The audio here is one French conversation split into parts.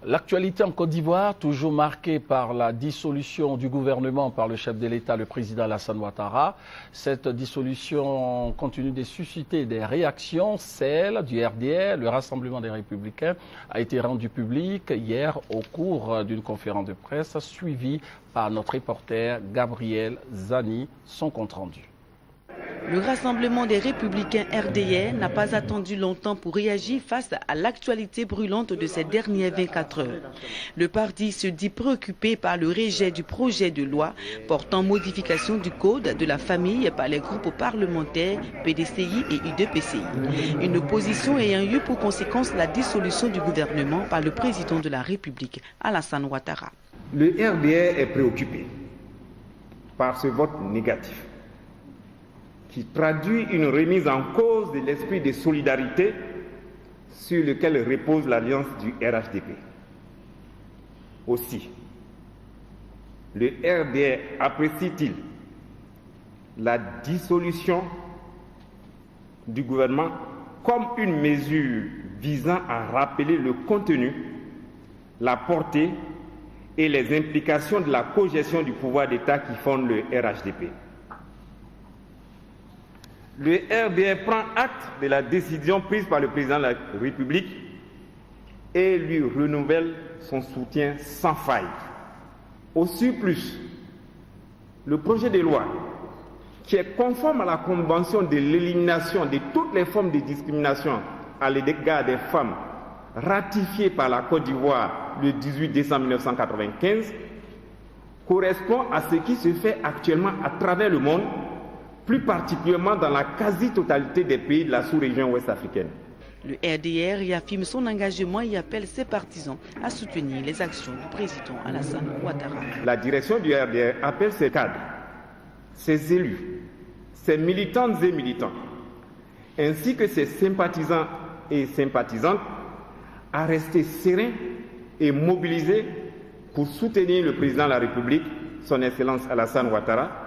L'actualité en Côte d'Ivoire, toujours marquée par la dissolution du gouvernement par le chef de l'État, le président Alassane Ouattara. Cette dissolution continue de susciter des réactions. Celle du RDR, le Rassemblement des Républicains, a été rendue publique hier au cours d'une conférence de presse suivie par notre reporter Gabriel Zani, son compte-rendu. Le Rassemblement des Républicains RDR n'a pas attendu longtemps pour réagir face à l'actualité brûlante de ces dernières 24 heures. Le parti se dit préoccupé par le rejet du projet de loi portant modification du code de la famille par les groupes parlementaires PDCI et UDPCI. Une opposition ayant eu pour conséquence la dissolution du gouvernement par le président de la République, Alassane Ouattara. Le RDR est préoccupé par ce vote négatif, qui traduit une remise en cause de l'esprit de solidarité sur lequel repose l'alliance du RHDP. Aussi, le RDR apprécie-t-il la dissolution du gouvernement comme une mesure visant à rappeler le contenu, la portée et les implications de la cogestion du pouvoir d'État qui fonde le RHDP. Le RDR prend acte de la décision prise par le président de la République et lui renouvelle son soutien sans faille. Au surplus, le projet de loi, qui est conforme à la Convention de l'élimination de toutes les formes de discrimination à l'égard des femmes, ratifiée par la Côte d'Ivoire le 18 décembre 1995, correspond à ce qui se fait actuellement à travers le monde, plus particulièrement dans la quasi-totalité des pays de la sous-région ouest-africaine. Le RDR réaffirme son engagement et appelle ses partisans à soutenir les actions du président Alassane Ouattara. La direction du RDR appelle ses cadres, ses élus, ses militantes et militants, ainsi que ses sympathisants et sympathisantes à rester sereins et mobilisés pour soutenir le président de la République, son Excellence Alassane Ouattara,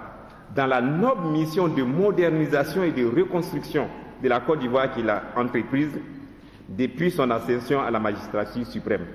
dans la noble mission de modernisation et de reconstruction de la Côte d'Ivoire qu'il a entreprise depuis son ascension à la magistrature suprême.